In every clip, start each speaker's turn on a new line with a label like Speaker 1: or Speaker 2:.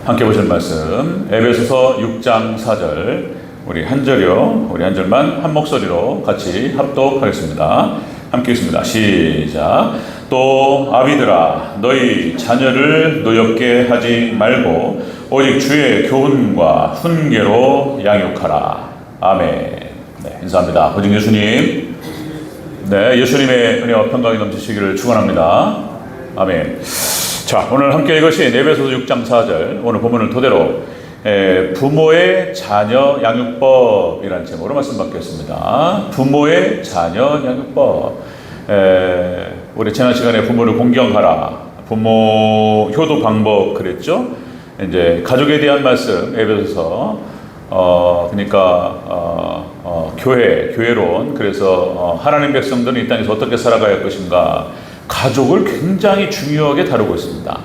Speaker 1: 함께 보실 말씀 에베소서 6장 4절 우리 한 절이요. 우리 한 절만 한 목소리로 같이 합독하겠습니다. 함께 읽습니다. 시작. 또 아비들아 너희 자녀를 노엽게 하지 말고 오직 주의 교훈과 훈계로 양육하라. 아멘. 네, 인사합니다. 고진 예수님. 네, 예수님의 은혜와 평강이 넘치시기를 축원합니다. 아멘. 자, 오늘 함께 읽으신 에베소서 6장 4절 오늘 본문을 토대로 부모의 자녀 양육법이라는 제목으로 말씀 받겠습니다. 부모의 자녀 양육법. 우리 지난 시간에 부모를 공경하라, 부모 효도 방법 그랬죠. 이제 가족에 대한 말씀 에베소서 그러니까 교회론. 그래서 하나님 백성들은 이 땅에서 어떻게 살아가야 할 것인가, 가족을 굉장히 중요하게 다루고 있습니다.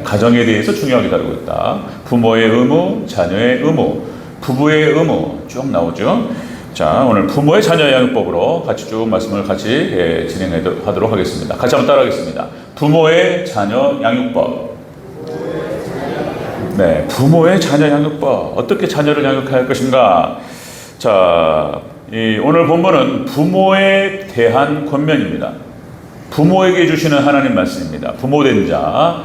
Speaker 1: 가정에 대해서 중요하게 다루고 있다. 부모의 의무, 자녀의 의무, 부부의 의무 쭉 나오죠. 자, 오늘 부모의 자녀 양육법으로 같이 쭉 말씀을 같이 진행하도록 하겠습니다. 같이 한번 따라하겠습니다. 부모의 자녀 양육법. 네, 부모의 자녀 양육법. 어떻게 자녀를 양육할 것인가? 자, 오늘 본문은 부모에 대한 권면입니다. 부모에게 주시는 하나님 말씀입니다. 부모된 자.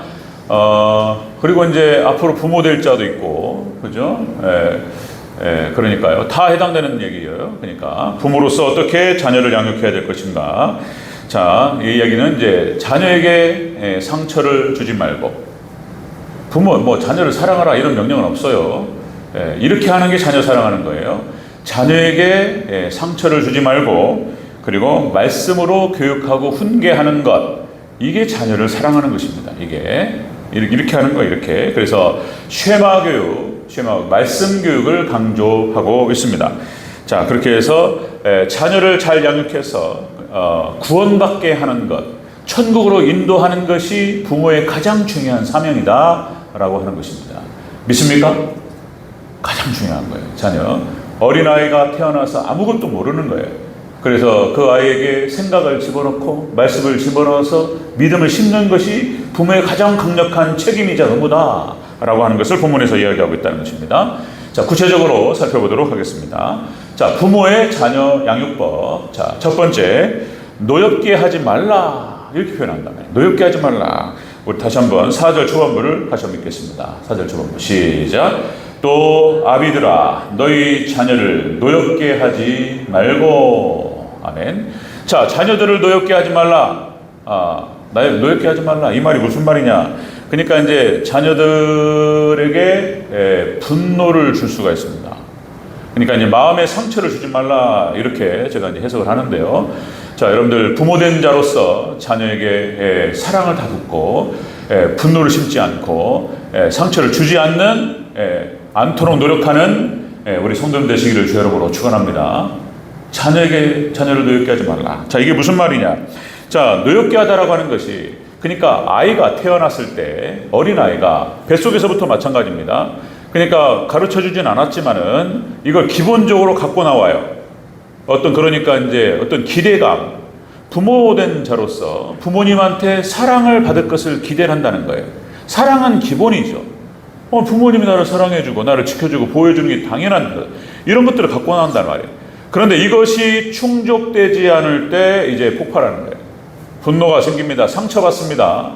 Speaker 1: 그리고 이제 앞으로 부모될 자도 있고, 그죠? 그러니까요. 다 해당되는 얘기예요. 그러니까 부모로서 어떻게 자녀를 양육해야 될 것인가. 자, 이 이야기는 이제 자녀에게 상처를 주지 말고, 부모, 자녀를 사랑하라 이런 명령은 없어요. 이렇게 하는 게 자녀 사랑하는 거예요. 자녀에게 상처를 주지 말고, 그리고 말씀으로 교육하고 훈계하는 것, 이게 자녀를 사랑하는 것입니다. 이게 이렇게 하는 거, 이렇게. 그래서 쉐마 교육, 말씀 교육을 강조하고 있습니다. 자, 그렇게 해서 자녀를 잘 양육해서 구원받게 하는 것, 천국으로 인도하는 것이 부모의 가장 중요한 사명이다라고 하는 것입니다. 믿습니까? 가장 중요한 거예요. 자녀. 어린아이가 태어나서 아무것도 모르는 거예요. 그래서 그 아이에게 생각을 집어넣고 말씀을 집어넣어서 믿음을 심는 것이 부모의 가장 강력한 책임이자 의무다라고 하는 것을 본문에서 이야기하고 있다는 것입니다. 자, 구체적으로 살펴보도록 하겠습니다. 자, 부모의 자녀 양육법. 자, 첫 번째, 노엽게 하지 말라. 이렇게 표현한다면 노엽게 하지 말라. 우리 다시 한번 4절 초반부를 다시 한번 읽겠습니다. 4절 초반부 시작. 또 아비들아 너희 자녀를 노엽게 하지 말고. 아멘. 자, 자녀들을 노엽게 하지 말라. 노엽게 하지 말라. 이 말이 무슨 말이냐? 그러니까 이제 자녀들에게 분노를 줄 수가 있습니다. 그러니까 이제 마음에 상처를 주지 말라, 이렇게 제가 이제 해석을 하는데요. 자, 여러분들 부모된 자로서 자녀에게 사랑을 다듬고 분노를 심지 않고 상처를 주지 않도록 노력하는 우리 성도님 되시기를 주 여러분으로 축원합니다. 자녀를 노엽게 하지 말라. 자, 이게 무슨 말이냐? 자, 노엽게 하다라고 하는 것이, 그러니까 아이가 태어났을 때, 어린아이가 뱃속에서부터 마찬가지입니다. 그러니까 가르쳐 주진 않았지만은 이걸 기본적으로 갖고 나와요. 그러니까 이제 어떤 기대감, 부모된 자로서 부모님한테 사랑을 받을 것을 기대를 한다는 거예요. 사랑은 기본이죠. 부모님이 나를 사랑해주고 나를 지켜주고 보호해주는 게 당연한 것, 이런 것들을 갖고 나온단 말이에요. 그런데 이것이 충족되지 않을 때 이제 폭발하는 거예요. 분노가 생깁니다. 상처받습니다.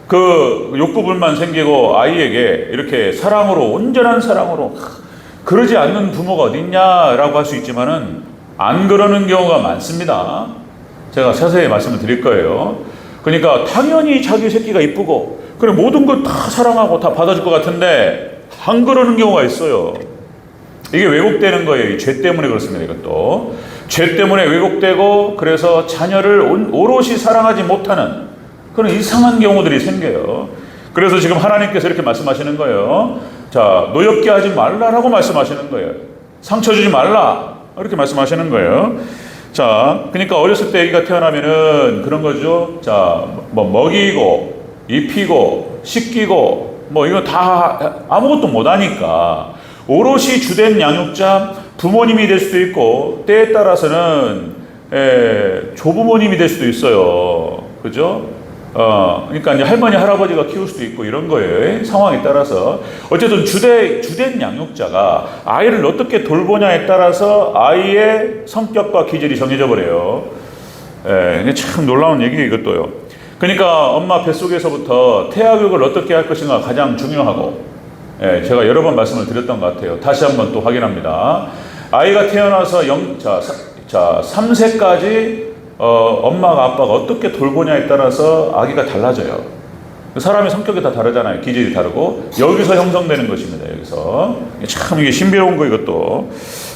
Speaker 1: 그 욕구불만 생기고 아이에게 이렇게 사랑으로, 온전한 사랑으로, 그러지 않는 부모가 어딨냐라고 할 수 있지만은 안 그러는 경우가 많습니다. 제가 자세히 말씀을 드릴 거예요. 그러니까 당연히 자기 새끼가 이쁘고 그래 모든 걸 다 사랑하고 다 받아줄 것 같은데 안 그러는 경우가 있어요. 이게 왜곡되는 거예요. 이 죄 때문에 그렇습니다. 이것도 죄 때문에 왜곡되고, 그래서 자녀를 오롯이 사랑하지 못하는 그런 이상한 경우들이 생겨요. 그래서 지금 하나님께서 이렇게 말씀하시는 거예요. 자, 노엽게 하지 말라라고 말씀하시는 거예요. 상처 주지 말라 이렇게 말씀하시는 거예요. 자, 그러니까 어렸을 때 아기가 태어나면은 그런 거죠. 자, 먹이고 입히고 씻기고 이거 다 아무것도 못하니까 오롯이 주된 양육자 부모님이 될 수도 있고, 때에 따라서는 조부모님이 될 수도 있어요. 그죠? 그러니까 이제 할머니, 할아버지가 키울 수도 있고 이런 거예요. 상황에 따라서. 어쨌든 주된 양육자가 아이를 어떻게 돌보냐에 따라서 아이의 성격과 기질이 정해져 버려요. 이게 참 놀라운 얘기예요, 이것도요. 그러니까 엄마 뱃속에서부터 태아교육을 어떻게 할 것인가 가장 중요하고, 제가 여러 번 말씀을 드렸던 것 같아요. 다시 한번 또 확인합니다. 아이가 태어나서 3세까지 엄마가 아빠가 어떻게 돌보냐에 따라서 아기가 달라져요. 사람의 성격이 다 다르잖아요. 기질이 다르고 여기서 형성되는 것입니다. 여기서 참 이게 신비로운 거 이것도.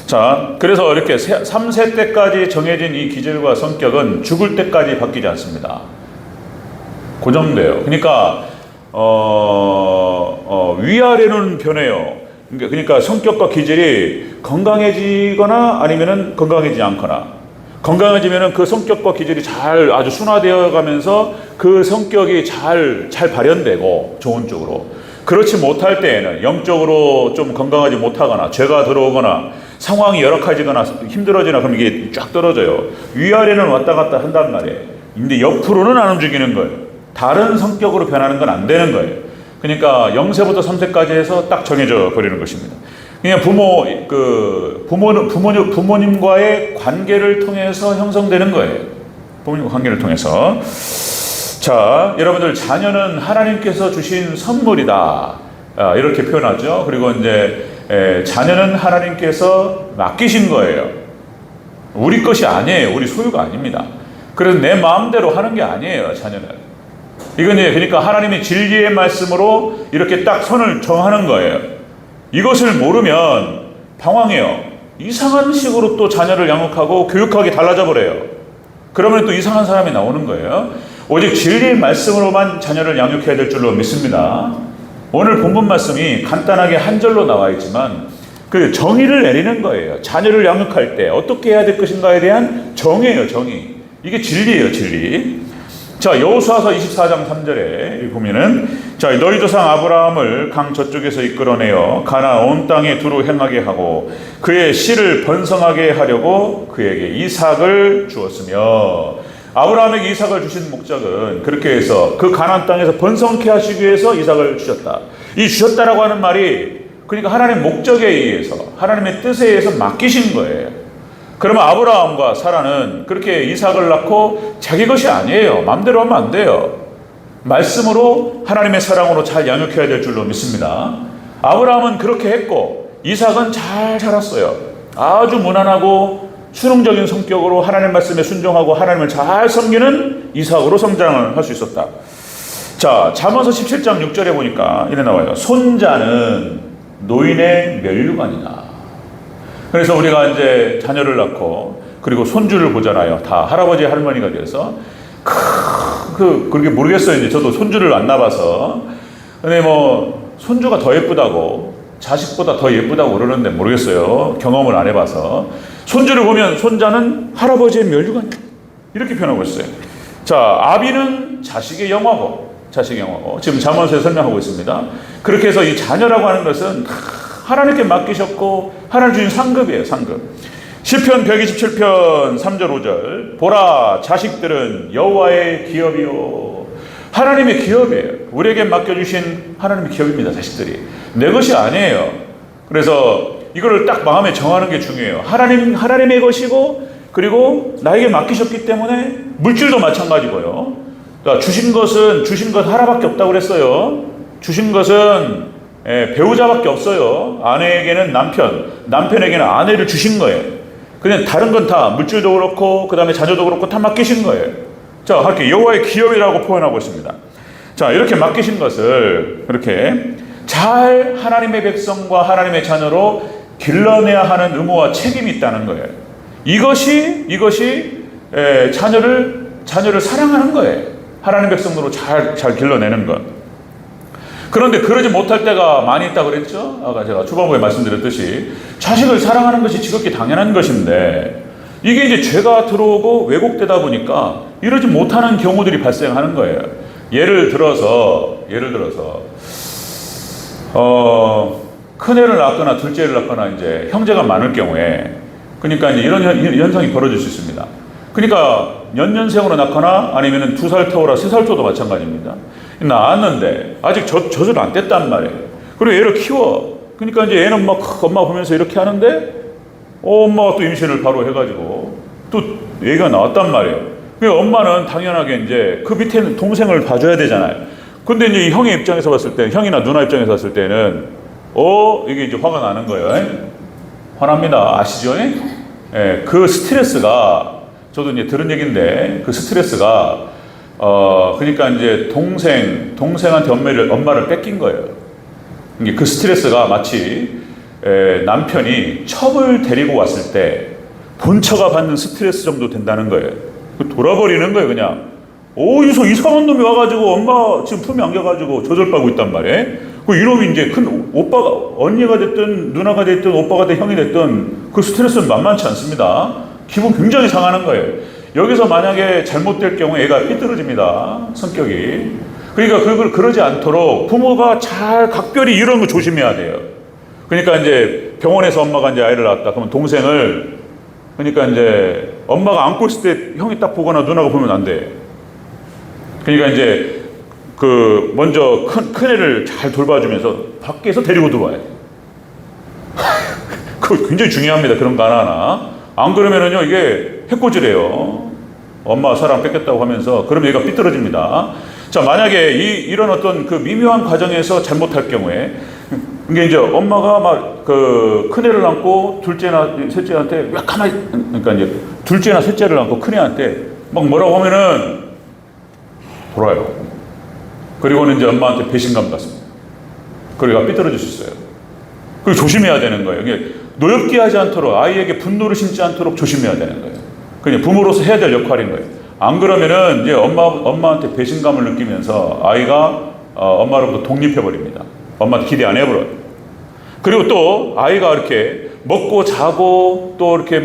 Speaker 1: 자, 그래서 이렇게 3세 때까지 정해진 이 기질과 성격은 죽을 때까지 바뀌지 않습니다. 고정돼요. 그러니까 위아래는 변해요. 그러니까 성격과 기질이 건강해지거나 아니면은 건강해지지 않거나. 건강해지면은 그 성격과 기질이 아주 순화되어 가면서 그 성격이 잘 발현되고 좋은 쪽으로. 그렇지 못할 때에는 영적으로 좀 건강하지 못하거나 죄가 들어오거나 상황이 열악해지거나 힘들어지나 그럼 이게 쫙 떨어져요. 위아래는 왔다 갔다 한단 말이에요. 근데 옆으로는 안 움직이는 거예요. 다른 성격으로 변하는 건 안 되는 거예요. 그러니까 0세부터 3세까지 해서 딱 정해져 버리는 것입니다. 그냥 부모님과의 관계를 통해서 형성되는 거예요. 부모님과 관계를 통해서. 자, 여러분들 자녀는 하나님께서 주신 선물이다. 이렇게 표현하죠. 그리고 이제 자녀는 하나님께서 맡기신 거예요. 우리 것이 아니에요. 우리 소유가 아닙니다. 그래서 내 마음대로 하는 게 아니에요. 자녀는. 이건 그러니까 하나님의 진리의 말씀으로 이렇게 딱 선을 정하는 거예요. 이것을 모르면 방황해요. 이상한 식으로 또 자녀를 양육하고 교육하기 달라져 버려요. 그러면 또 이상한 사람이 나오는 거예요. 오직 진리의 말씀으로만 자녀를 양육해야 될 줄로 믿습니다. 오늘 본문 말씀이 간단하게 한 절로 나와 있지만 그 정의를 내리는 거예요. 자녀를 양육할 때 어떻게 해야 될 것인가에 대한 정의예요. 정의. 이게 진리예요. 진리. 자, 여호수아서 24장 3절에 보면은, 자, 너희 조상 아브라함을 강 저쪽에서 이끌어내어 가나안 온 땅에 두루 행하게 하고 그의 씨를 번성하게 하려고 그에게 이삭을 주었으며. 아브라함에게 이삭을 주신 목적은 그렇게 해서 그 가나안 땅에서 번성케 하시기 위해서 이삭을 주셨다. 이 주셨다라고 하는 말이 그러니까 하나님의 목적에 의해서 하나님의 뜻에 의해서 맡기신 거예요. 그러면 아브라함과 사라는 그렇게 이삭을 낳고 자기 것이 아니에요. 마음대로 하면 안 돼요. 말씀으로 하나님의 사랑으로 잘 양육해야 될 줄로 믿습니다. 아브라함은 그렇게 했고 이삭은 잘 자랐어요. 아주 무난하고 순응적인 성격으로 하나님 말씀에 순종하고 하나님을 잘 섬기는 이삭으로 성장을 할 수 있었다. 자, 잠언서 17장 6절에 보니까 이래 나와요. 손자는 노인의 면류관이다. 그래서 우리가 이제 자녀를 낳고 그리고 손주를 보잖아요. 다 할아버지 할머니가 돼서 그렇게 모르겠어요. 이제 저도 손주를 안 낳아봐서. 근데 뭐 손주가 더 예쁘다고 자식보다 더 예쁘다고 그러는데 모르겠어요. 경험을 안 해봐서. 손주를 보면 손자는 할아버지의 면류관 이렇게 표현하고 있어요. 자, 아비는 자식의 영화고 지금 잠언서에 설명하고 있습니다. 그렇게 해서 이 자녀라고 하는 것은 하나님께 맡기셨고 하나님 주신 상급이에요. 상급. 시편 127편 3절 5절 보라 자식들은 여호와의 기업이요. 하나님의 기업이에요. 우리에게 맡겨주신 하나님의 기업입니다. 자식들이 내 것이 아니에요. 그래서 이거를 딱 마음에 정하는 게 중요해요. 하나님의 것이고 그리고 나에게 맡기셨기 때문에 물질도 마찬가지고요. 그러니까 주신 것 하나밖에 없다고 그랬어요. 주신 것은 배우자밖에 없어요. 아내에게는 남편에게는 아내를 주신 거예요. 그냥 다른 건 다 물질도 그렇고 그 다음에 자녀도 그렇고 다 맡기신 거예요. 자, 이렇게 여호와의 기업이라고 표현하고 있습니다. 자, 이렇게 맡기신 것을 이렇게 잘 하나님의 백성과 하나님의 자녀로 길러내야 하는 의무와 책임이 있다는 거예요. 이것이 자녀를 사랑하는 거예요. 하나님 백성으로 잘 길러내는 것. 그런데 그러지 못할 때가 많이 있다고 그랬죠? 아까 제가 초반부에 말씀드렸듯이 자식을 사랑하는 것이 지극히 당연한 것인데 이게 이제 죄가 들어오고 왜곡되다 보니까 이러지 못하는 경우들이 발생하는 거예요. 예를 들어서 큰애를 낳거나 둘째를 낳거나 이제 형제가 많을 경우에 그러니까 이제 이런 현상이 벌어질 수 있습니다. 그러니까 연년생으로 낳거나 아니면 2살 터울아 3살 터도 마찬가지입니다. 낳았는데 아직 젖을 안 뗐단 말이에요. 그리고 얘를 키워. 그러니까 이제 얘는 막 엄마 보면서 이렇게 하는데 엄마가 또 임신을 바로 해가지고 또 얘가 나왔단 말이에요. 그러니까 엄마는 당연하게 이제 그 밑에 동생을 봐줘야 되잖아요. 근데 이제 이 형의 입장에서 봤을 때, 형이나 누나 입장에서 봤을 때는 이게 이제 화가 나는 거예요. 화납니다. 아시죠? 예, 그 스트레스가 저도 이제 들은 얘기인데 그 스트레스가 그러니까 이제 동생한테 엄마를 뺏긴 거예요. 이게 그 스트레스가 마치 남편이 첩을 데리고 왔을 때 본처가 받는 스트레스 정도 된다는 거예요. 돌아버리는 거예요, 그냥. 어디서 이상한 놈이 와가지고 엄마 지금 품에 안겨가지고 조절빨고 있단 말이에요. 그 이놈이 이제 큰 오빠가, 언니가 됐든 누나가 됐든 오빠가 됐든 형이 됐든 그 스트레스는 만만치 않습니다. 기분 굉장히 상하는 거예요. 여기서 만약에 잘못될 경우에 애가 삐뚤어집니다. 성격이. 그러니까 그걸 그러지 않도록 부모가 잘 각별히 이런 거 조심해야 돼요. 그러니까 이제 병원에서 엄마가 이제 아이를 낳았다. 그러면 동생을, 그러니까 이제 엄마가 안고 있을 때 형이 딱 보거나 누나가 보면 안 돼. 그러니까 이제 먼저 큰애를 잘 돌봐주면서 밖에서 데리고 들어와야 돼. 그거 굉장히 중요합니다. 그런 거 하나하나. 안 그러면은요, 이게 해코지래요. 엄마 사랑 뺏겼다고 하면서. 그럼 얘가 삐뚤어집니다. 자, 만약에 이런 어떤 그 미묘한 과정에서 잘못할 경우에, 이게 이제 엄마가 막 큰애를 안고 둘째나 셋째한테 왜 가만히, 그러니까 이제 둘째나 셋째를 안고 큰애한테 막 뭐라고 하면은 돌아요. 그리고는 이제 엄마한테 배신감 갖습니다. 그러니까 삐뚤어질 수 있어요. 그리고 조심해야 되는 거예요. 이게 노엽게 하지 않도록, 아이에게 분노를 심지 않도록 조심해야 되는 거예요. 그냥 부모로서 해야 될 역할인 거예요. 안 그러면은 이제 엄마한테 배신감을 느끼면서 아이가 엄마로부터 독립해버립니다. 엄마한테 기대 안 해버려요. 그리고 또 아이가 이렇게 먹고 자고 또 이렇게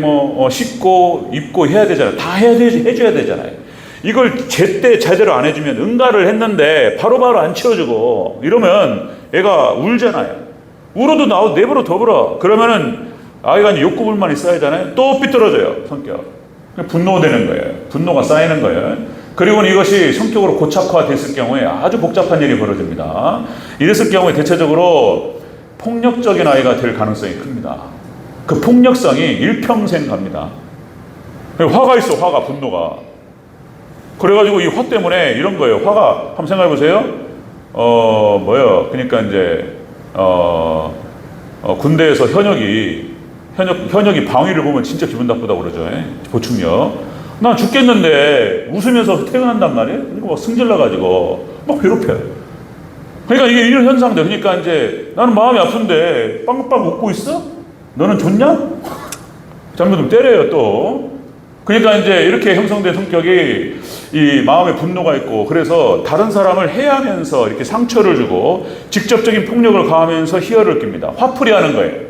Speaker 1: 씻고 입고 해야 되잖아요. 다 해줘야 되잖아요. 이걸 제때 제대로 안 해주면 응가를 했는데 바로바로 안 채워주고 이러면 애가 울잖아요. 울어도 내버려 둬버려. 그러면은 아이가 이제 욕구불만이 쌓이잖아요. 또 삐뚤어져요, 성격. 분노되는 거예요. 분노가 쌓이는 거예요. 그리고는 이것이 성격으로 고착화됐을 경우에 아주 복잡한 일이 벌어집니다. 이랬을 경우에 대체적으로 폭력적인 아이가 될 가능성이 큽니다. 그 폭력성이 일평생 갑니다. 화가 있어, 분노가. 그래가지고 이 화 때문에 이런 거예요. 화가, 한번 생각해 보세요. 그러니까 이제, 군대에서 현역이 방위를 보면 진짜 기분 나쁘다고 그러죠. 보충력. 난 죽겠는데 웃으면서 퇴근한단 말이에요. 그리고 막 승질나가지고 막 괴롭혀요. 그러니까 이게 이런 현상들. 그러니까 이제 나는 마음이 아픈데 빵빵 웃고 있어? 너는 좋냐? 잘못하면 때려요, 또. 그러니까 이제 이렇게 형성된 성격이 이 마음에 분노가 있고, 그래서 다른 사람을 해하면서 이렇게 상처를 주고 직접적인 폭력을 가하면서 희열을 낍니다. 화풀이 하는 거예요.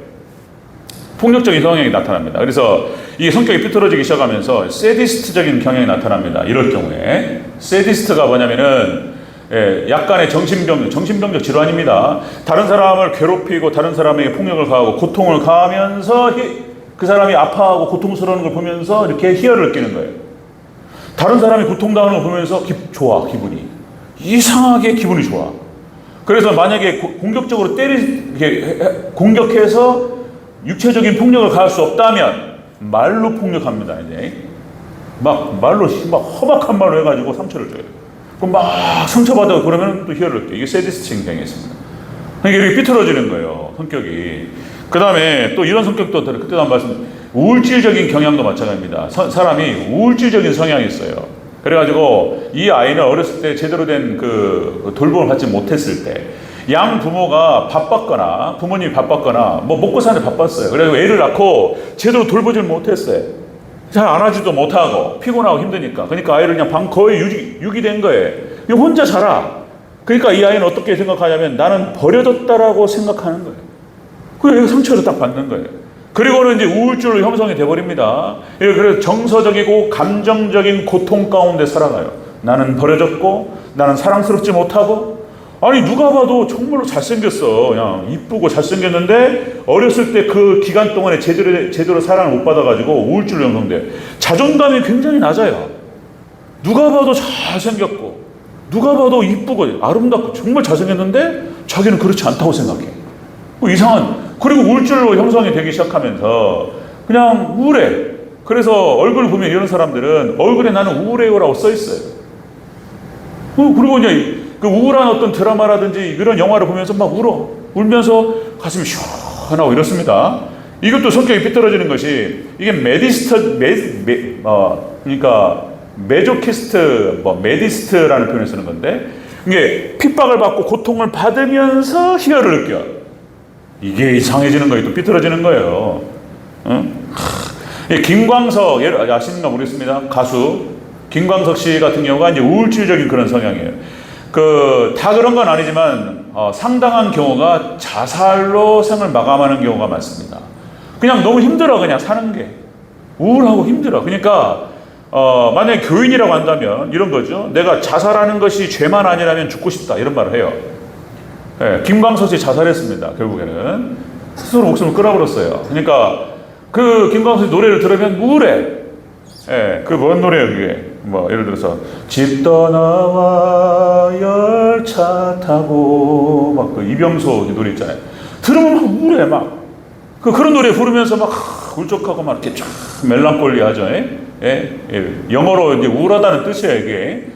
Speaker 1: 폭력적인 성향이 나타납니다. 그래서 이 성격이 삐뚤어지기 시작하면서 세디스트적인 경향이 나타납니다. 이럴 경우에. 세디스트가 뭐냐면은 약간의 정신병적 질환입니다. 다른 사람을 괴롭히고 다른 사람에게 폭력을 가하고 고통을 가하면서 그 사람이 아파하고 고통스러운 걸 보면서 이렇게 희열을 느끼는 거예요. 다른 사람이 고통당하는 걸 보면서 좋아, 기분이. 이상하게 기분이 좋아. 그래서 만약에 공격적으로 공격해서 육체적인 폭력을 가할 수 없다면 말로 폭력합니다, 이제. 말로 험악한 말로 해가지고 상처를 줘요. 그럼 막 상처받아 그러면 또 희열을 느껴요. 이게 세디스트 경향이 있습니다. 그러니까 이렇게 삐뚤어지는 거예요, 성격이. 그 다음에 또 이런 성격도 그때도 한 말씀, 우울질적인 경향도 마찬가지입니다. 사람이 우울질적인 성향이 있어요. 그래가지고 이 아이는 어렸을 때 제대로 된 돌봄을 받지 못했을 때, 양 부모가 바빴거나 부모님이 바빴거나 먹고 사는데 바빴어요. 그래서 애를 낳고 제대로 돌보질 못했어요. 잘 안아주지도 못하고 피곤하고 힘드니까. 그러니까 아이를 그냥 거의 유기된 거예요. 그냥 혼자 자라. 그러니까 이 아이는 어떻게 생각하냐면 나는 버려졌다라고 생각하는 거예요. 그래서 상처를 딱 받는 거예요. 그리고는 이제 우울증으로 형성이 돼버립니다. 그래서 정서적이고 감정적인 고통 가운데 살아가요. 나는 버려졌고 나는 사랑스럽지 못하고 아니 누가 봐도 정말로 잘생겼어. 그냥 이쁘고 잘생겼는데 어렸을 때 그 기간 동안에 제대로 사랑을 못 받아가지고 우울증으로 형성돼. 자존감이 굉장히 낮아요. 누가 봐도 잘생겼고 누가 봐도 이쁘고 아름답고 정말 잘생겼는데 자기는 그렇지 않다고 생각해. 이상한. 그리고 우울증으로 형성이 되기 시작하면서 그냥 우울해. 그래서 얼굴 보면 이런 사람들은 얼굴에 나는 우울해요라고 써 있어요. 그리고 이제 그 우울한 어떤 드라마라든지 이런 영화를 보면서 막 울면서 가슴이 시원하고 이렇습니다. 이것도 성격이 삐뚤어지는 것이 이게 그러니까 메조키스트, 메디스트라는 표현을 쓰는 건데 이게 핍박을 받고 고통을 받으면서 희열을 느껴. 이게 이상해지는 거예요. 또 삐뚤어지는 거예요. 응? 김광석, 아시는가 모르겠습니다. 가수 김광석 씨 같은 경우가 이제 우울질적인 그런 성향이에요. 다 그런 건 아니지만 상당한 경우가 자살로 생을 마감하는 경우가 많습니다. 그냥 너무 힘들어. 그냥 사는 게 우울하고 힘들어. 그러니까 만약에 교인이라고 한다면 이런 거죠. 내가 자살하는 것이 죄만 아니라면 죽고 싶다 이런 말을 해요. 네, 김광석 씨 자살했습니다. 결국에는 스스로 목숨을 끊어버렸어요. 그러니까 그 김광석 씨 노래를 들으면 우울해. 예, 그 뭔 노래예요 그게? 예를 들어서 집 떠나와 열차 타고 그 이병소 노래 있잖아요. 들으면 막 우울해. 그런 노래 부르면서 막 울적하고 막 이렇게 쫙 멜랑콜리하죠. 예? 영어로 이제 우울하다는 뜻이에요 이게.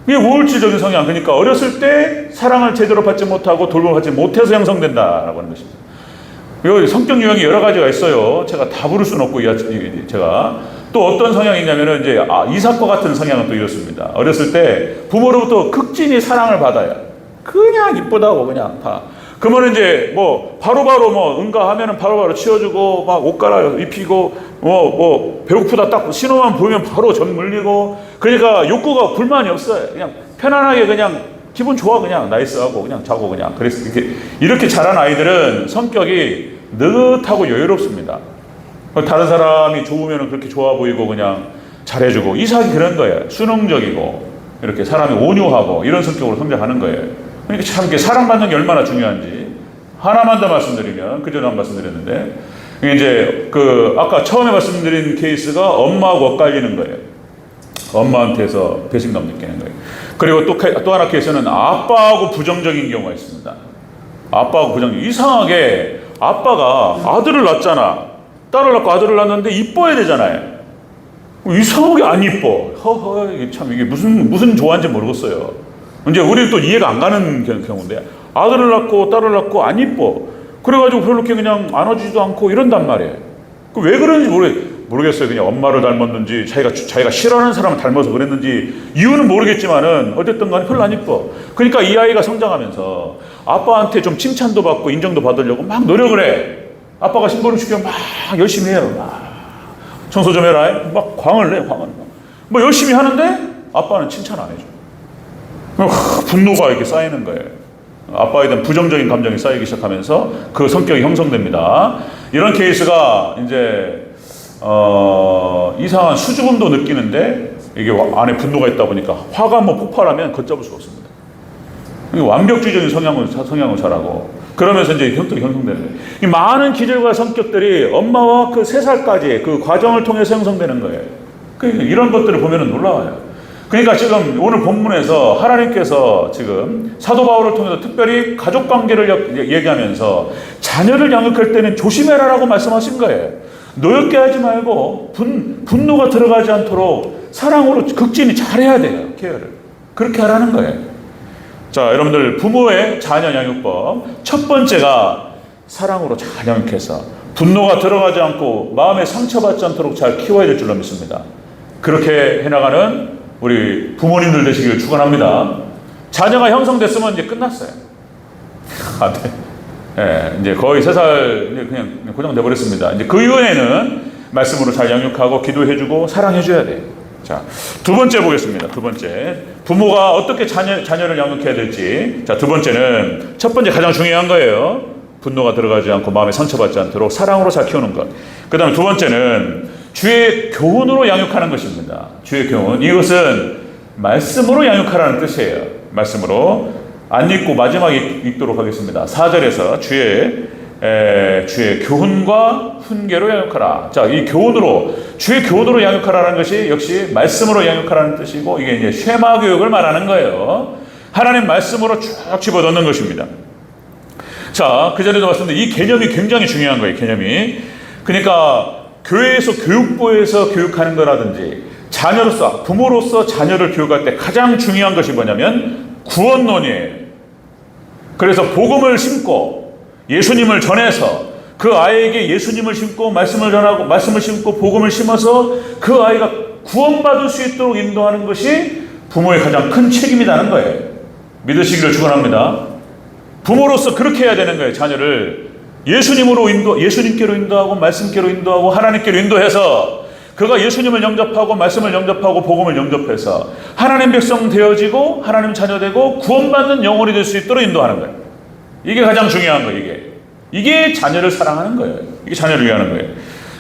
Speaker 1: 이게 우울증적인 성향. 그러니까 어렸을 때 사랑을 제대로 받지 못하고 돌봄을 받지 못해서 형성된다라고 하는 것입니다. 이 성격 유형이 여러 가지가 있어요. 제가 다 부를 수는 없고 제가 또 어떤 성향이 있냐면은 이제 이삭과 같은 성향은 또 이렇습니다. 어렸을 때 부모로부터 극진히 사랑을 받아요. 그냥 이쁘다고 그냥 다. 그러면 이제 바로바로 응가하면은 바로바로 치워주고 막 옷 갈아입히고 배고프다 딱 신호만 보이면 바로 전 물리고. 그러니까 욕구가 불만이 없어요. 그냥 편안하게 그냥 기분 좋아 그냥 나이스하고 그냥 자고 그냥. 그래서 이렇게 자란 아이들은 성격이 느긋하고 여유롭습니다. 다른 사람이 좋으면 그렇게 좋아 보이고 그냥 잘해주고. 이삭이 그런 거예요. 수능적이고 이렇게 사람이 온유하고 이런 성격으로 성장하는 거예요. 그러니까 참 이렇게 사랑받는 게 얼마나 중요한지 하나만 더 말씀드리면, 그전에 한 말씀드렸는데 이제 아까 처음에 말씀드린 케이스가 엄마하고 엇갈리는 거예요. 엄마한테서 배신감 느끼는 거예요. 그리고 또 하나 케이스는 아빠하고 부정적인 경우가 있습니다. 아빠하고 부정적. 이상하게 아빠가 아들을 낳았잖아. 딸을 낳고 아들을 낳았는데 이뻐야 되잖아요. 이상하게 안 이뻐. 이게 참 이게 무슨 조화인지 모르겠어요. 이제 우리는 또 이해가 안 가는 경우인데 아들을 낳고 딸을 낳고 안 이뻐. 그래가지고 별로 이렇게 그냥 안아주지도 않고 이런단 말이에요. 왜 그런지 모르겠어요. 그냥 엄마를 닮았는지 자기가 싫어하는 사람을 닮아서 그랬는지 이유는 모르겠지만은 어쨌든 간에 별로 안 이뻐. 그러니까 이 아이가 성장하면서 아빠한테 좀 칭찬도 받고 인정도 받으려고 막 노력을 해. 아빠가 심부름 시키면 막 열심히 해요. 청소 좀 해라. 막 광을 내. 열심히 하는데 아빠는 칭찬 안 해줘. 분노가 이렇게 쌓이는 거예요. 아빠에 대한 부정적인 감정이 쌓이기 시작하면서 그 성격이 형성됩니다. 이런 케이스가 이제 이상한 수줍음도 느끼는데 이게 안에 분노가 있다 보니까 화가 한번 폭발하면 걷잡을 수가 없습니다. 완벽주의적인 성향을 자라고 그러면서 이제 성격이 형성되는 거예요. 이 많은 기질과 성격들이 엄마와 그 3살까지 그 과정을 통해서 형성되는 거예요. 이런 것들을 보면 놀라워요. 그러니까 지금 오늘 본문에서 하나님께서 지금 사도 바울을 통해서 특별히 가족 관계를 얘기하면서 자녀를 양육할 때는 조심해라라고 말씀하신 거예요. 노엽게 하지 말고 분노가 들어가지 않도록 사랑으로 극진히 잘해야 돼요. 케어를. 그렇게 하라는 거예요. 자, 여러분들 부모의 자녀 양육법 첫 번째가 사랑으로 잘 양육해서 분노가 들어가지 않고 마음에 상처받지 않도록 잘 키워야 될 줄로 믿습니다. 그렇게 해나가는 우리 부모님들 되시기를 축원합니다. 자녀가 형성됐으면 이제 끝났어요. 네. 이제 거의 3살 그냥 고정돼 버렸습니다. 이제 그 이후에는 말씀으로 잘 양육하고 기도해주고 사랑해줘야 돼요. 자, 두 번째 보겠습니다. 두 번째, 부모가 어떻게 자녀를 양육해야 될지. 자, 두 번째는 첫 번째 가장 중요한 거예요. 분노가 들어가지 않고 마음에 상처받지 않도록 사랑으로 잘 키우는 것. 그 다음에 두 번째는 주의 교훈으로 양육하는 것입니다. 주의 교훈. 이것은 말씀으로 양육하라는 뜻이에요. 말씀으로. 안 읽고 마지막에 읽도록 하겠습니다. 4절에서 주의 교훈과 훈계로 양육하라. 자, 이 교훈으로, 주의 교훈으로 양육하라는 것이 역시 말씀으로 양육하라는 뜻이고, 이게 이제 쉐마 교육을 말하는 거예요. 하나님 말씀으로 쭉 집어넣는 것입니다. 자, 그 전에도 말씀드린 이 개념이 굉장히 중요한 거예요, 개념이. 그러니까 교회에서 교육부에서 교육하는 거라든지 자녀로서, 부모로서 자녀를 교육할 때 가장 중요한 것이 뭐냐면 구원론이에요. 그래서 복음을 심고 예수님을 전해서 그 아이에게 예수님을 심고 말씀을 전하고, 말씀을 심고 복음을 심어서 그 아이가 구원받을 수 있도록 인도하는 것이 부모의 가장 큰 책임이라는 거예요. 믿으시기를 축원합니다. 부모로서 그렇게 해야 되는 거예요. 자녀를 예수님께로 인도하고 말씀께로 인도하고 하나님께로 인도해서 그가 예수님을 영접하고 말씀을 영접하고 복음을 영접해서 하나님 백성 되어지고 하나님 자녀 되고 구원받는 영혼이 될 수 있도록 인도하는 거예요. 이게 가장 중요한 거예요. 이게 자녀를 사랑하는 거예요. 이게 자녀를 위하는 거예요.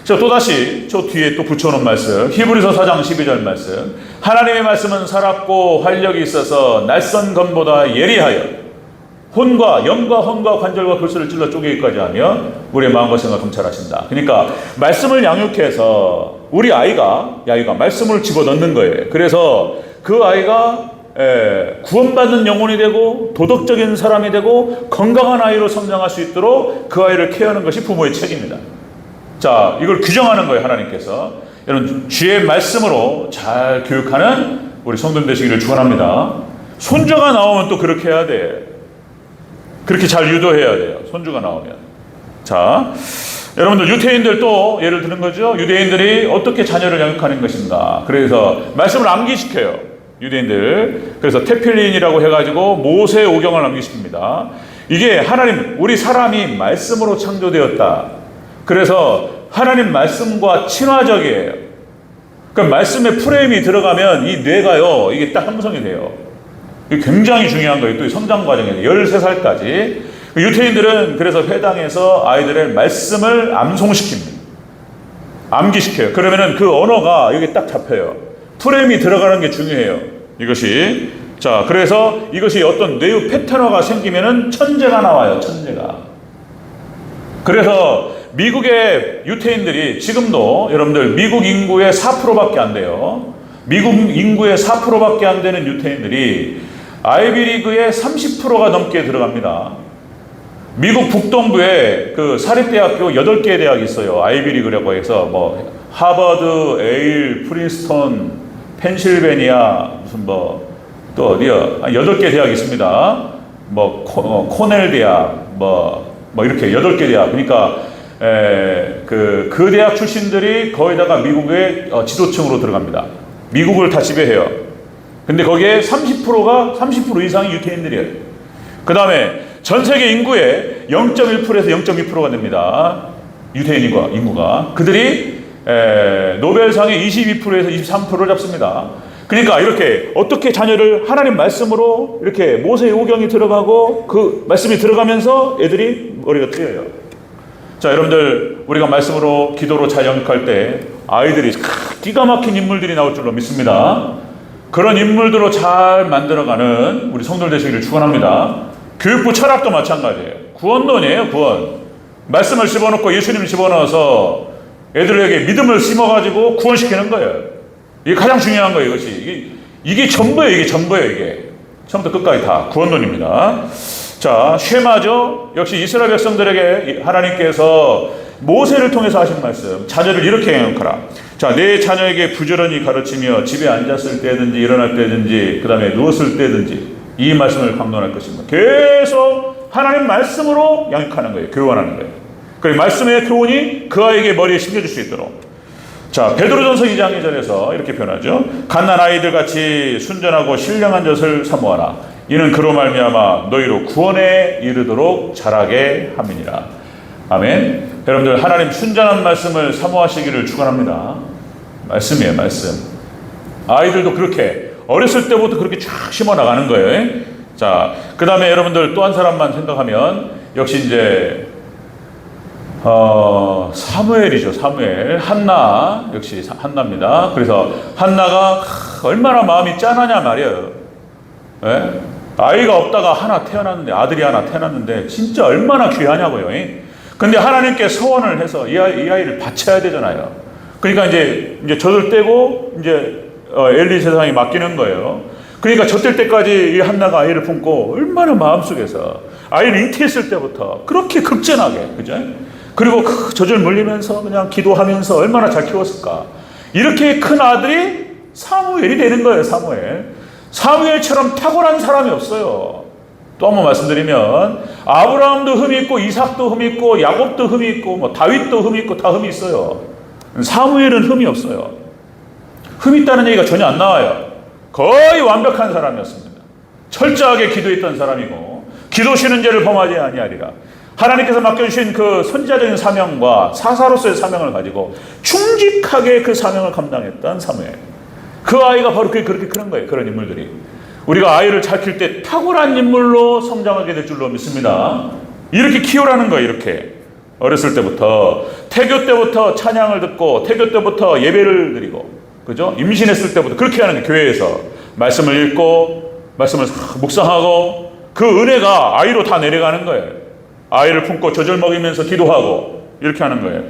Speaker 1: 자, 또다시 저 뒤에 또 붙여놓은 말씀, 히브리서 4장 12절 말씀. 하나님의 말씀은 살았고 활력이 있어서 날선 검보다 예리하여 혼과 영과 헌과 관절과 골수를 찔러 쪼개기까지 하며 우리의 마음과 생각을 검찰하신다. 그러니까 말씀을 양육해서 우리 아이가 말씀을 집어넣는 거예요. 그래서 그 아이가 구원받는 영혼이 되고 도덕적인 사람이 되고 건강한 아이로 성장할 수 있도록 그 아이를 케어하는 것이 부모의 책임입니다. 자, 이걸 규정하는 거예요, 하나님께서. 여러분, 주의 말씀으로 잘 교육하는 우리 성도님 되시기를 축원합니다. 손주가 나오면 또 그렇게 해야 돼. 그렇게 잘 유도해야 돼요, 손주가 나오면. 자, 여러분들 유대인들 또 예를 드는 거죠. 유대인들이 어떻게 자녀를 양육하는 것인가. 그래서 말씀을 암기시켜요, 유대인들. 그래서 테필린이라고 해가지고 모세 오경을 암기시킵니다. 이게 하나님, 우리 사람이 말씀으로 창조되었다. 그래서 하나님 말씀과 친화적이에요. 그러니까 말씀의 프레임이 들어가면 이 뇌가요, 이게 딱 함성이 돼요. 이게 굉장히 중요한 거예요. 또 성장 과정에서 13살까지. 유태인들은 그래서 회당에서 아이들의 말씀을 암송시킵니다. 암기시켜요. 그러면은 그 언어가 여기 딱 잡혀요. 프레임이 들어가는 게 중요해요, 이것이. 자, 그래서 이것이 어떤 뇌의 패턴화가 생기면은 천재가 나와요, 천재가. 그래서 미국의 유태인들이 지금도 여러분들 미국 인구의 4%밖에 안 돼요. 미국 인구의 4%밖에 안 되는 유태인들이 아이비리그의 30%가 넘게 들어갑니다. 미국 북동부에 그 사립대학교 8개 대학이 있어요. 아이비리그라고 해서 뭐 하버드, 에일, 프린스턴, 펜실베니아, 무슨 또 어디요? 8개 대학이 있습니다. 코넬 대학, 이렇게 8개 대학. 그러니까 그 대학 출신들이 거기다가 미국의 지도층으로 들어갑니다. 미국을 다 지배해요. 근데 거기에 30% 이상이 유태인들이에요. 그 다음에 전 세계 인구의 0.1%에서 0.2%가 됩니다. 유태인 인구가. 그들이 노벨상의 22%에서 23%를 잡습니다. 그러니까 이렇게 어떻게 자녀를 하나님 말씀으로 이렇게 모세의 오경이 들어가고 그 말씀이 들어가면서 애들이 머리가 트여요. 자, 여러분들, 우리가 말씀으로 기도로 잘 영육할 때 아이들이 기가 막힌 인물들이 나올 줄로 믿습니다. 그런 인물들로 잘 만들어가는 우리 성도들 되시기를 축원합니다. 교육부 철학도 마찬가지예요. 구원론이에요, 구원. 말씀을 집어넣고 예수님을 집어넣어서 애들에게 믿음을 심어가지고 구원시키는 거예요. 이게 가장 중요한 거예요, 이것이. 이게 전부예요, 이게. 처음부터 끝까지 다 구원론입니다. 자, 쉐마죠. 역시 이스라엘 백성들에게 하나님께서 모세를 통해서 하신 말씀. 자녀를 이렇게 양육하라. 자, 내 자녀에게 부지런히 가르치며 집에 앉았을 때든지 일어날 때든지 그 다음에 누웠을 때든지 이 말씀을 강론할 것입니다. 계속 하나님 말씀으로 양육하는 거예요. 교환하는 거예요. 그리고 말씀의 교훈이 그 아이에게 머리에 심겨질 수 있도록. 자, 베드로전서 2장 2절에서 이렇게 표현하죠. 갓난 아이들 같이 순전하고 신령한 젖을 사모하라. 이는 그로 말미암아 너희로 구원에 이르도록 자라게 함이니라. 아멘. 여러분들, 하나님 순전한 말씀을 사모하시기를 축원합니다. 말씀이에요, 말씀. 아이들도 그렇게 어렸을 때부터 그렇게 쫙 심어 나가는 거예요. 자, 그 다음에 여러분들 또 한 사람만 생각하면 역시 이제 사무엘이죠. 사무엘. 한나, 역시 한나입니다. 그래서 한나가 얼마나 마음이 짠하냐 말이에요. 예? 아이가 없다가 하나 태어났는데, 아들이 하나 태어났는데 진짜 얼마나 귀하냐고요. 근데 하나님께 서원을 해서 이 아이를 바쳐야 되잖아요. 그러니까 이제 젖을 떼고 이제 엘리 세상에 맡기는 거예요. 그러니까 젖될 때까지 이 한나가 아이를 품고 얼마나 마음속에서 아이를 잉태했을 때부터 그렇게 극진하게, 그죠? 그리고 그 젖을 물리면서 그냥 기도하면서 얼마나 잘 키웠을까. 이렇게 큰 아들이 사무엘이 되는 거예요. 사무엘처럼 탁월한 사람이 없어요. 또 한번 말씀드리면 아브라함도 흠이 있고 이삭도 흠이 있고 야곱도 흠이 있고 뭐 다윗도 흠이 있고 다 흠이 있어요. 사무엘은 흠이 없어요. 흠이 있다는 얘기가 전혀 안 나와요. 거의 완벽한 사람이었습니다. 철저하게 기도했던 사람이고 기도 쉬는 죄를 범하지 아니하리라. 하나님께서 맡겨주신 그 선지자적인 사명과 사사로서의 사명을 가지고 충직하게 그 사명을 감당했던 사무엘. 그 아이가 바로 그렇게 크는 거예요. 그런 인물들이. 우리가 아이를 잘 키울 때 탁월한 인물로 성장하게 될 줄로 믿습니다. 이렇게 키우라는 거예요. 이렇게 어렸을 때부터, 태교 때부터 찬양을 듣고 태교 때부터 예배를 드리고, 그죠? 임신했을 때부터 그렇게 하는 게, 교회에서 말씀을 읽고 말씀을 묵상하고 그 은혜가 아이로 다 내려가는 거예요. 아이를 품고 젖을 먹이면서 기도하고 이렇게 하는 거예요.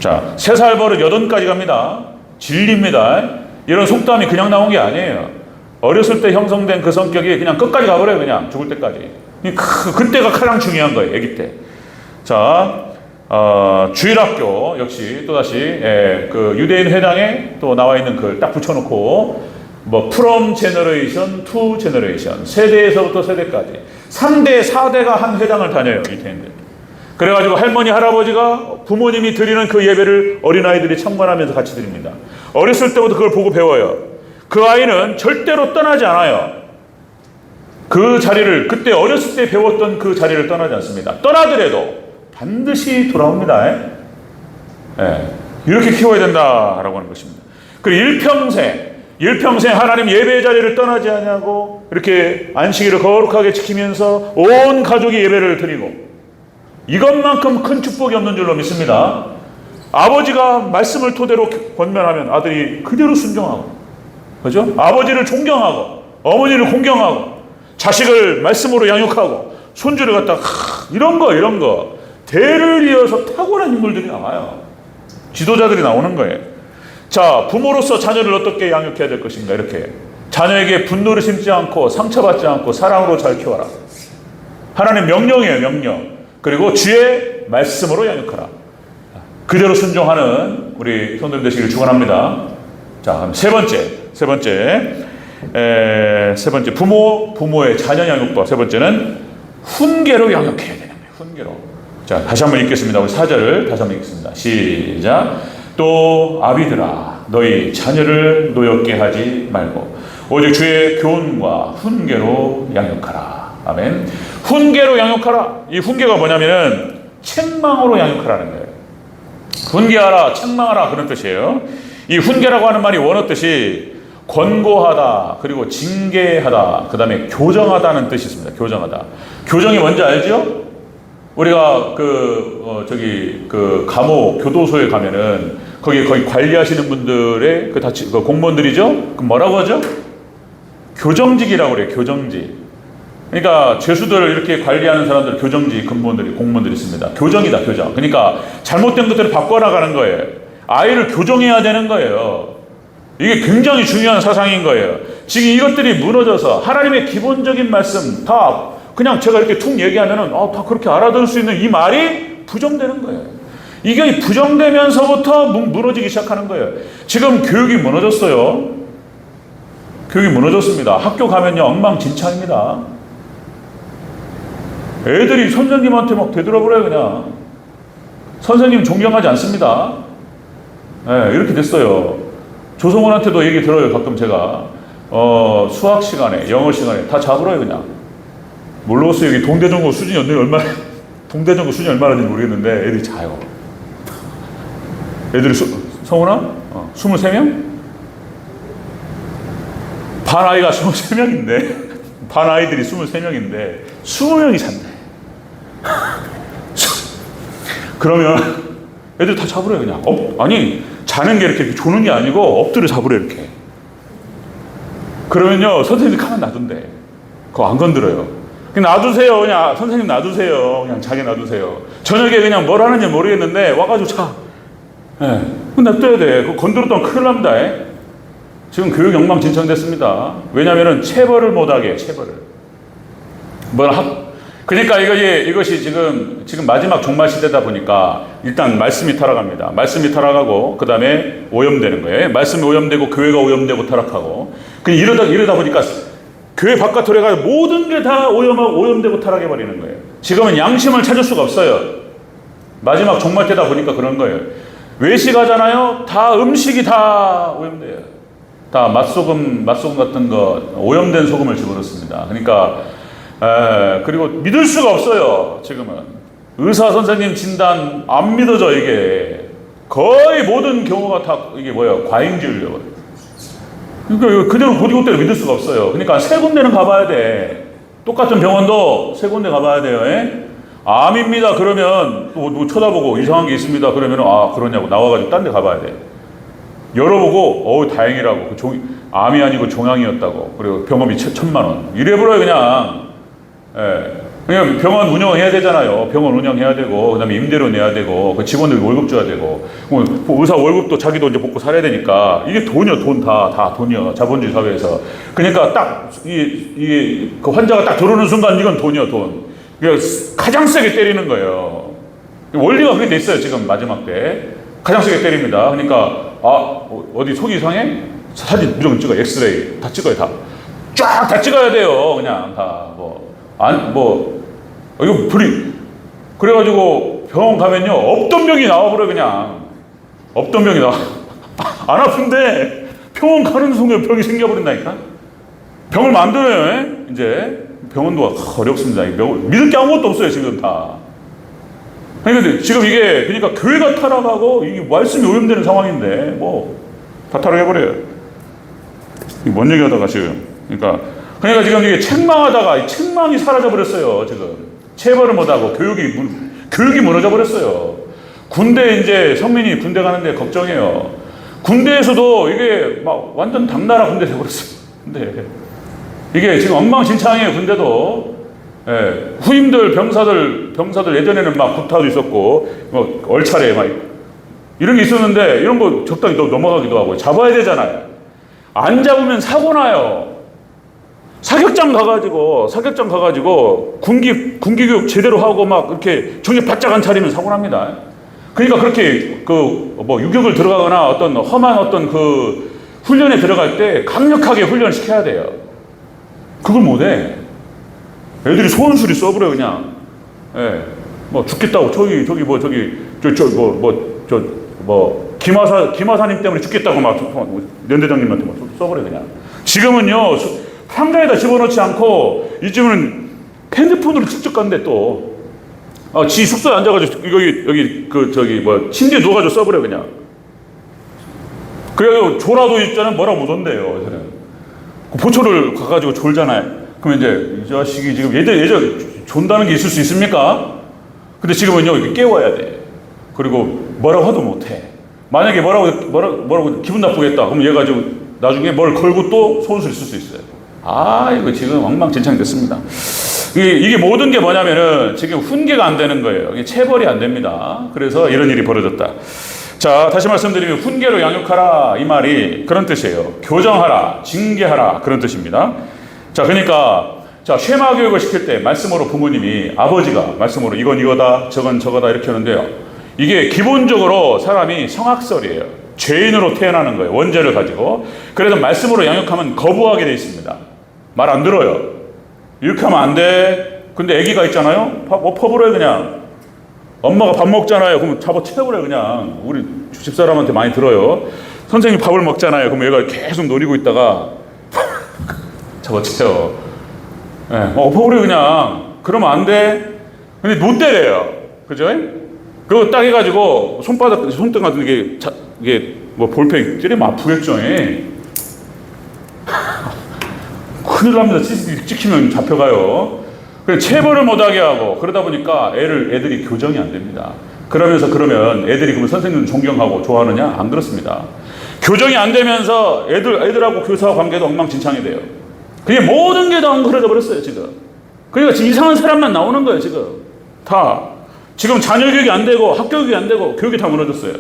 Speaker 1: 자, 3살 버릇 8까지 갑니다. 진리입니다. 이런 속담이 그냥 나온 게 아니에요. 어렸을 때 형성된 그 성격이 그냥 끝까지 가버려요. 그냥 죽을 때까지. 그때가 가장 중요한 거예요. 아기 때. 자, 주일학교 역시 또다시 그 유대인 회당에 또 나와 있는 글 딱 붙여놓고, 뭐 from generation to generation, 세대에서부터 세대까지 3대 4대가 한 회당을 다녀요. 유대인들. 그래가지고 할머니 할아버지가 부모님이 드리는 그 예배를 어린아이들이 참관하면서 같이 드립니다. 어렸을 때부터 그걸 보고 배워요. 그 아이는 절대로 떠나지 않아요. 그 자리를, 그때 어렸을 때 배웠던 그 자리를 떠나지 않습니다. 떠나더라도 반드시 돌아옵니다. 이렇게 키워야 된다라고 하는 것입니다. 그리고 일평생 하나님 예배의 자리를 떠나지 않냐고 이렇게 안식일을 거룩하게 지키면서 온 가족이 예배를 드리고, 이것만큼 큰 축복이 없는 줄로 믿습니다. 아버지가 말씀을 토대로 권면하면 아들이 그대로 순종하고, 그죠? 아버지를 존경하고 어머니를 공경하고 자식을 말씀으로 양육하고 손주를 갖다가 이런 거 대를 이어서 탁월한 인물들이 나와요. 지도자들이 나오는 거예요. 자, 부모로서 자녀를 어떻게 양육해야 될 것인가. 이렇게 자녀에게 분노를 심지 않고 상처받지 않고 사랑으로 잘 키워라. 하나님 명령이에요. 명령. 그리고 주의 말씀으로 양육하라. 그대로 순종하는 우리 성도님 되시기를 축원합니다. 자, 그럼 세 번째 부모의 자녀 양육법. 세 번째는 훈계로 양육해야 되는 거예요. 훈계로. 자, 다시 한번 읽겠습니다. 우리 4절을 다시 한번 읽겠습니다. 시작. 또 아비들아, 너희 자녀를 노엽게 하지 말고 오직 주의 교훈과 훈계로 양육하라. 아멘. 훈계로 양육하라. 이 훈계가 뭐냐면은 책망으로 양육하라는 거예요. 훈계하라, 책망하라, 그런 뜻이에요. 이 훈계라고 하는 말이 원어 뜻이 권고하다, 그리고 징계하다, 그 다음에 교정하다는 뜻이 있습니다. 교정하다. 교정이 뭔지 알죠? 우리가 그 감옥 교도소에 가면은 거기 관리하시는 분들의 그 공무원들이죠? 그 뭐라고 하죠? 교정직이라고 그래요. 교정직. 그러니까 죄수들을 이렇게 관리하는 사람들, 교정직 공무원들이 있습니다. 교정이다, 교정. 그러니까 잘못된 것들을 바꿔나가는 거예요. 아이를 교정해야 되는 거예요. 이게 굉장히 중요한 사상인 거예요. 지금 이것들이 무너져서 하나님의 기본적인 말씀 다 그냥 제가 이렇게 툭 얘기하면은 다 그렇게 알아들을 수 있는 이 말이 부정되는 거예요. 이게 부정되면서부터 무너지기 시작하는 거예요. 지금 교육이 무너졌어요. 교육이 무너졌습니다. 학교 가면요 엉망진창입니다. 애들이 선생님한테 막 되돌아버려요. 그냥 선생님 존경하지 않습니다. 이렇게 됐어요. 조성원한테도 얘기 들어요. 가끔 제가 수학 시간에, 영어 시간에 다 잡으러요. 그냥 모르겠어요. 여기 동대전고 수준이 얼마나 되는지 모르겠는데 애들이 자요. 애들이 성훈아? 23명? 반 아이가 23명인데 반 아이들이 23명인데 20명이 잔대. 그러면 애들 다 잡으래요. 그냥 아니 자는 게 이렇게 조는 게 아니고 엎드려 잡으래 이렇게. 그러면요 선생님이 가만 놔둔대. 그거 안 건드려요. 그냥 놔두세요. 그냥 선생님 놔두세요. 그냥 자기 놔두세요. 저녁에 그냥 뭘 하는지 모르겠는데 와가지고 자. 예. 그거 냅둬야 돼. 그거 건드렸다면 큰일 납니다. 지금 교육 엉망진창됐습니다. 왜냐면은 체벌을 못하게, 체벌을. 그러니까 이것이 지금 마지막 종말 시대다 보니까 일단 말씀이 타락합니다. 말씀이 타락하고 그 다음에 오염되는 거예요. 말씀이 오염되고 교회가 오염되고 타락하고. 이러다 보니까 교회 바깥으로 해가 모든 게 다 오염되고 타락해버리는 거예요. 지금은 양심을 찾을 수가 없어요. 마지막 종말 때다 보니까 그런 거예요. 외식하잖아요. 다 음식이 다 오염돼요. 다 맛소금 같은 거 오염된 소금을 집어넣습니다. 그러니까 그리고 믿을 수가 없어요. 지금은 의사 선생님 진단 안 믿어져. 이게 거의 모든 경우가 다 이게 과잉주의예요. 그러니까 그대로 보디고대로 믿을 수가 없어요. 그러니까 세 군데는 가봐야 돼. 똑같은 병원도 세 군데 가봐야 돼요. 암입니다. 그러면 또 쳐다보고 이상한 게 있습니다. 그러면 그러냐고 나와가지고 딴 데 가봐야 돼. 열어보고 다행이라고. 암이 아니고 종양이었다고. 그리고 병원비 1,000만 원. 이래버려요 그냥. 그냥 병원 운영해야 되잖아요. 병원 운영해야 되고, 그 다음에 임대료 내야 되고, 그 직원들 월급 줘야 되고, 의사 월급도 자기도 이제 먹고 살아야 되니까, 이게 돈이요, 돈 다 돈이요. 자본주의 사회에서. 그러니까 딱, 그 환자가 딱 들어오는 순간 이건 돈이요, 돈. 그러니까 가장 세게 때리는 거예요. 원리가 그렇게 돼 있어요, 지금 마지막 때. 가장 세게 때립니다. 그러니까, 어디 속이 이상해? 사진 무조건 찍어요. 엑스레이. 다 찍어요, 다. 쫙 다 찍어야 돼요, 그냥 다. 이거 그래가지고 병원 가면요, 없던 병이 나와버려, 그냥. 없던 병이 나와. 안 아픈데 병원 가는 순간 병이 생겨버린다니까? 병을 만들어요, 이제. 병원도 어렵습니다. 믿을 게 아무것도 없어요, 지금 다. 그러니까 지금 그러니까 교회가 타락하고, 이게 말씀이 오염되는 상황인데, 다 타락해버려요. 뭔 얘기 하다가 지금. 그러니까 지금 이게 책망이 사라져버렸어요, 지금. 체벌을 못하고, 교육이 무너져 버렸어요. 군대 이제 성민이 군대 가는데 걱정해요. 군대에서도 이게 완전 당나라 군대 돼버렸어요. 근데 이게 지금 엉망진창이에요, 군대도. 후임들, 병사들 예전에는 구타도 있었고, 얼차례 이런 게 있었는데, 이런 거 적당히 넘어가기도 하고, 잡아야 되잖아요. 안 잡으면 사고 나요. 사격장 가가지고 군기교육 제대로 하고 이렇게 정신 바짝 안 차리면 사고 납니다. 그러니까 그렇게 유격을 들어가거나 어떤 험한 어떤 훈련에 들어갈 때 강력하게 훈련을 시켜야 돼요. 그걸 못해. 애들이 소원술이 써버려 그냥. 죽겠다고 김하사님 때문에 죽겠다고 연대장님한테 써버려 그냥. 지금은요. 상자에다 집어넣지 않고 이쯤은 핸드폰으로 직접 간대 또. 지 숙소에 앉아가지고 여기 침대에 누워가지고 써버려 그냥. 그래가지고 졸아도 있잖아요. 뭐라고 못 온대요. 보초를 가가지고 졸잖아요. 그러면 이제 이 자식이 지금 예전 존다는 게 있을 수 있습니까? 근데 지금은요 깨워야 돼. 그리고 뭐라고 하도 못해. 만약에 뭐라고 기분 나쁘겠다. 그럼 얘가 지금 나중에 뭘 걸고 또 소원술 쓸 수 있어요. 이거 지금 엉망진창이 됐습니다. 이게 모든 게 뭐냐면은 지금 훈계가 안 되는 거예요. 이게 체벌이 안 됩니다. 그래서 이런 일이 벌어졌다. 자, 다시 말씀드리면 훈계로 양육하라 이 말이 그런 뜻이에요. 교정하라, 징계하라 그런 뜻입니다. 자, 그러니까 쉐마 교육을 시킬 때 말씀으로 부모님이 아버지가 말씀으로 이건 이거다, 저건 저거다 이렇게 하는데요. 이게 기본적으로 사람이 성악설이에요. 죄인으로 태어나는 거예요. 원죄를 가지고. 그래서 말씀으로 양육하면 거부하게 돼 있습니다. 말 안 들어요. 이렇게 하면 안 돼. 근데 아기가 있잖아요. 퍼버려요 그냥. 엄마가 밥 먹잖아요. 그럼 채워버려요 그냥. 우리 집사람한테 많이 들어요. 선생님이 밥을 먹잖아요. 그럼 얘가 계속 노리고 있다가 채워. 엎어버려요 그냥. 그러면 안 돼. 근데 못 때려요. 그죠? 그거 딱 해가지고 손등 같은 이게 볼펜 찌르면 아프겠죠. 큰일 납니다. CCTV 찍히면 잡혀가요. 체벌을 못하게 하고 그러다 보니까 애들이 교정이 안 됩니다. 그러면 애들이 그러면 선생님 존경하고 좋아하느냐? 안 그렇습니다. 교정이 안 되면서 애들하고 교사와 관계도 엉망진창이 돼요. 그게 모든 게 다 엉클어져 버렸어요, 지금. 그러니까 지금 이상한 사람만 나오는 거예요, 지금. 다. 지금 자녀 교육이 안 되고, 학교 교육이 안 되고, 교육이 다 무너졌어요.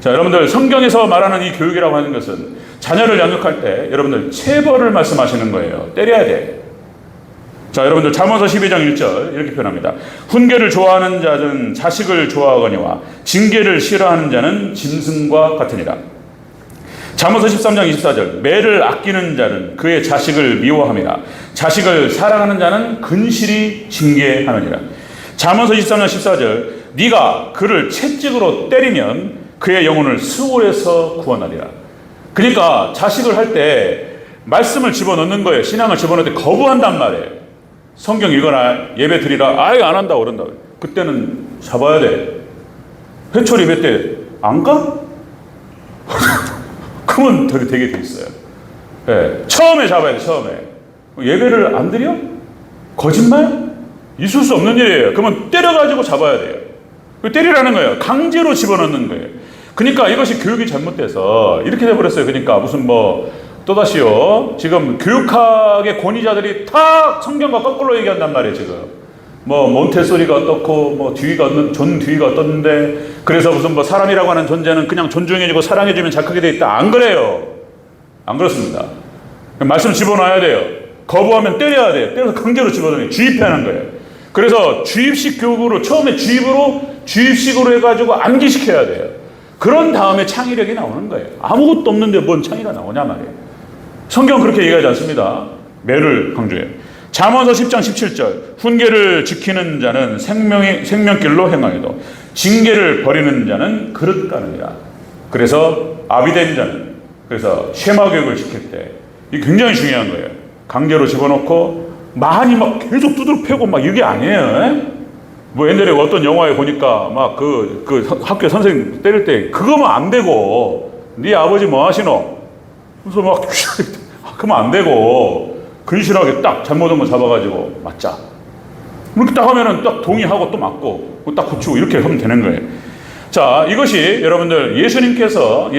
Speaker 1: 자, 여러분들, 성경에서 말하는 이 교육이라고 하는 것은 자녀를 양육할 때 여러분들 체벌을 말씀하시는 거예요. 때려야 돼. 자, 여러분들, 잠언서 12장 1절 이렇게 표현합니다. 훈계를 좋아하는 자는 자식을 좋아하거니와 징계를 싫어하는 자는 짐승과 같으니라. 잠언서 13장 24절 매를 아끼는 자는 그의 자식을 미워함이라. 자식을 사랑하는 자는 근실히 징계하느니라. 잠언서 23장 14절 네가 그를 채찍으로 때리면 그의 영혼을 수월에서 구원하리라. 그러니까 자식을 할 때 말씀을 집어넣는 거예요. 신앙을 집어넣을 때 거부한단 말이에요. 성경 읽어라, 예배 드리라, 아예 안 한다고 그런다고. 그때는 잡아야 돼. 회초리 예배 때 안 가? 그러면 되게 돼 있어요. 네, 처음에 잡아야 돼, 처음에. 예배를 안 드려? 거짓말? 있을 수 없는 일이에요. 그러면 때려가지고 잡아야 돼요. 때리라는 거예요. 강제로 집어넣는 거예요. 그러니까 이것이 교육이 잘못돼서 이렇게 돼버렸어요. 그러니까 무슨 또다시요. 지금 교육학의 권위자들이 다 성경과 거꾸로 얘기한단 말이에요, 지금. 몬테소리가 어떻고, 존 뒤가 어떻는데, 그래서 무슨 사람이라고 하는 존재는 그냥 존중해주고 사랑해주면 착하게 돼 있다. 안 그래요. 안 그렇습니다. 말씀 집어넣어야 돼요. 거부하면 때려야 돼요. 때려서 강제로 집어넣어요. 주입하는 거예요. 그래서 주입식 교육으로, 처음에 주입식으로 해가지고 암기시켜야 돼요. 그런 다음에 창의력이 나오는 거예요. 아무것도 없는데 뭔 창의가 나오냐 말이에요. 성경 그렇게 얘기하지 않습니다. 매를 강조해요. 잠언서 10장 17절 훈계를 지키는 자는 생명길로 행하여도 징계를 버리는 자는 그릇 가느니라. 그래서 아비된 자는, 그래서 쉐마 교육을 지킬 때 이게 굉장히 중요한 거예요. 강제로 집어넣고 많이 계속 두드러 패고 이게 아니에요. 옛날에 어떤 영화에 보니까 그 학교 선생님 때릴 때 그거면 안 되고, 네 아버지 뭐 하시노? 그래서 그러면 안 되고 근실하게 딱 잘못한 거 잡아가지고 맞자. 이렇게 딱 하면은 딱 동의하고 또 맞고 딱 고치고 이렇게 하면 되는 거예요. 자, 이것이 여러분들 예수님께서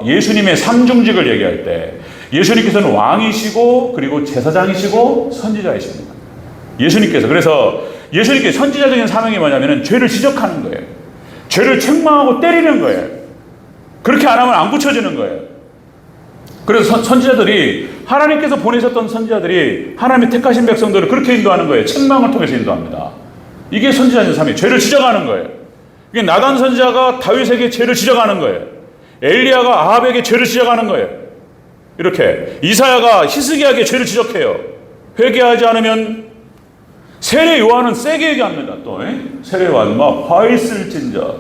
Speaker 1: 예수님의 삼중직을 얘기할 때 예수님께서는 왕이시고 그리고 제사장이시고 선지자이십니다. 예수님께서. 그래서 예수님께 선지자적인 사명이 뭐냐면은 죄를 지적하는 거예요. 죄를 책망하고 때리는 거예요. 그렇게 안 하면 안 고쳐지는 거예요. 그래서 선지자들이, 하나님께서 보내셨던 선지자들이 하나님의 택하신 백성들을 그렇게 인도하는 거예요. 책망을 통해서 인도합니다. 이게 선지자적인 사명이에요. 죄를 지적하는 거예요. 이게 나단 선지자가 다윗에게 죄를 지적하는 거예요. 엘리야가 아합에게 죄를 지적하는 거예요. 이렇게 이사야가 히스기야에게 죄를 지적해요. 회개하지 않으면, 세례 요한은 세게 얘기합니다. 또 세례 요한 화 있을진저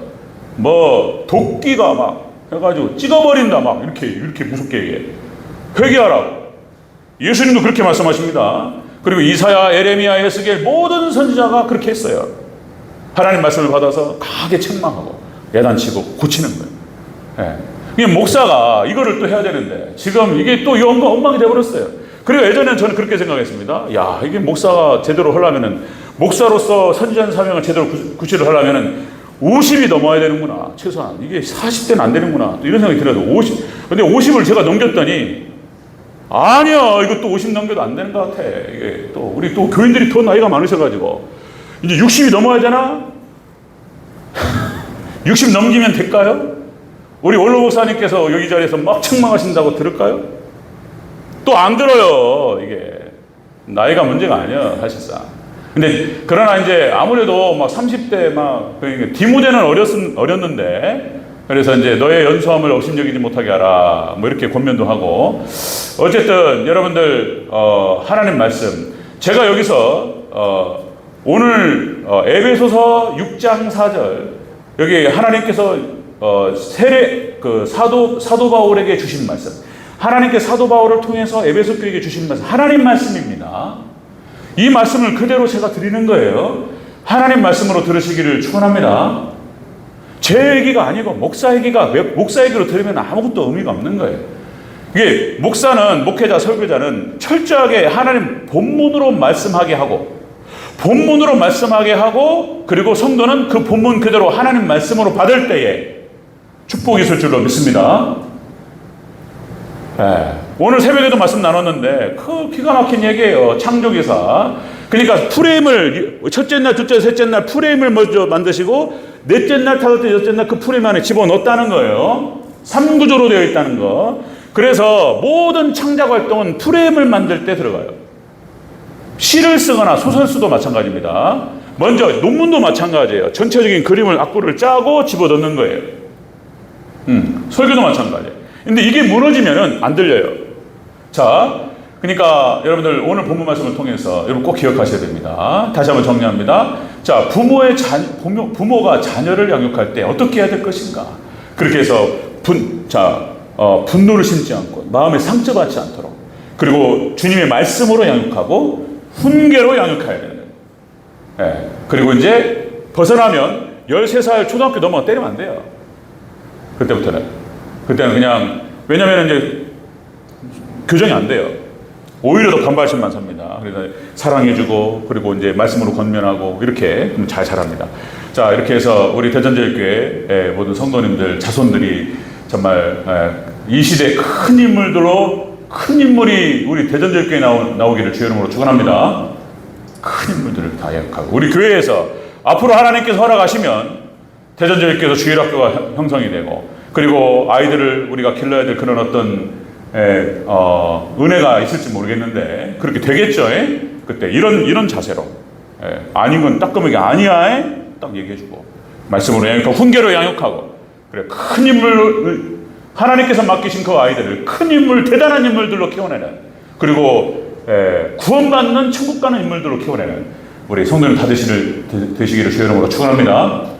Speaker 1: 도끼가 해가지고 찍어버린다 이렇게 무섭게 얘기해. 회개하라고. 예수님도 그렇게 말씀하십니다. 그리고 이사야, 에레미야, 에스겔 모든 선지자가 그렇게 했어요. 하나님 말씀을 받아서 강하게 책망하고 야단치고 고치는 거예요. 이게 목사가 이거를 또 해야 되는데 지금 이게 또 엉망이 돼버렸어요. 그리고 예전에는 저는 그렇게 생각했습니다. 야, 이게 목사가 제대로 하려면은, 목사로서 선지자 사명을 제대로 구실을 하려면은 50이 넘어야 되는구나. 최소한. 이게 40대는 안 되는구나. 또 이런 생각이 들어요. 50. 근데 50을 제가 넘겼더니, 아니야, 이것도 50 넘겨도 안 되는 것 같아. 이게 또, 우리 또 교인들이 더 나이가 많으셔가지고, 이제 60이 넘어야 되나? 60 넘기면 될까요? 우리 원로 목사님께서 여기 자리에서 책망하신다고 들을까요? 또 안 들어요. 이게 나이가 문제가 아니야, 사실상. 근데 그러나 이제 아무래도 30대 그러니까 디모데는 어렸는데, 그래서 이제 너의 연소함을 업신여기지 못하게 하라 이렇게 권면도 하고. 어쨌든 여러분들 하나님 말씀, 제가 여기서 오늘 에베소서 6장 4절, 여기 하나님께서 사도 바울에게 주신 말씀, 하나님께 사도 바울을 통해서 에베소 교회에게 주신 말씀, 하나님 말씀입니다. 이 말씀을 그대로 제가 드리는 거예요. 하나님 말씀으로 들으시기를 축원합니다. 제 얘기가 아니고 목사 얘기로 들으면 아무것도 의미가 없는 거예요. 이게 목회자, 설교자는 철저하게 하나님 본문으로 말씀하게 하고, 그리고 성도는 그 본문 그대로 하나님 말씀으로 받을 때에 축복이 있을 줄로 믿습니다. 네. 오늘 새벽에도 말씀 나눴는데 그 기가 막힌 얘기예요. 창조기사. 그러니까 프레임을 첫째 날, 둘째, 셋째 날 프레임을 먼저 만드시고 넷째 날, 다섯째, 여섯째 날 그 프레임 안에 집어넣었다는 거예요. 3구조로 되어 있다는 거. 그래서 모든 창작 활동은 프레임을 만들 때 들어가요. 시를 쓰거나 소설 쓰도 마찬가지입니다. 먼저 논문도 마찬가지예요. 전체적인 그림을 악보를 짜고 집어넣는 거예요. 설교도 마찬가지예요. 근데 이게 무너지면은 안 들려요. 자, 그러니까 여러분들 오늘 본문 말씀을 통해서 여러분 꼭 기억하셔야 됩니다. 다시 한번 정리합니다. 자, 부모가 자녀를 양육할 때 어떻게 해야 될 것인가? 그렇게 해서 분노를 심지 않고 마음에 상처받지 않도록, 그리고 주님의 말씀으로 양육하고 훈계로 양육해야 되는 거예요. 예. 그리고 이제 벗어나면 13살 초등학교 넘어가 때리면 안 돼요. 그때는 그냥, 왜냐면 이제 교정이 안 돼요. 오히려 더 반발심만 삽니다. 그래서 사랑해주고, 그리고 이제 말씀으로 권면하고, 이렇게 잘 자랍니다. 자, 이렇게 해서 우리 대전제일교회 모든 성도님들, 자손들이 정말 이 시대 큰 인물이 우리 대전제일교회에 나오기를 주의 이름으로 축원합니다. 큰 인물들을 다 양육하고, 우리 교회에서 앞으로 하나님께서 허락하시면 대전제일교회에서 주일학교가 형성이 되고, 그리고 아이들을 우리가 길러야 될 그런 어떤 은혜가 있을지 모르겠는데 그렇게 되겠죠. 그때 이런 자세로 아닌 건 따끔하게 아니야 딱 얘기해주고, 말씀으로 양육하고 훈계로 양육하고, 그래 큰 인물, 하나님께서 맡기신 그 아이들을 큰 인물, 대단한 인물들로 키워내는, 그리고 구원받는 천국 가는 인물들로 키워내는 우리 성도님 다 되시기를 주의 이름으로 축원합니다.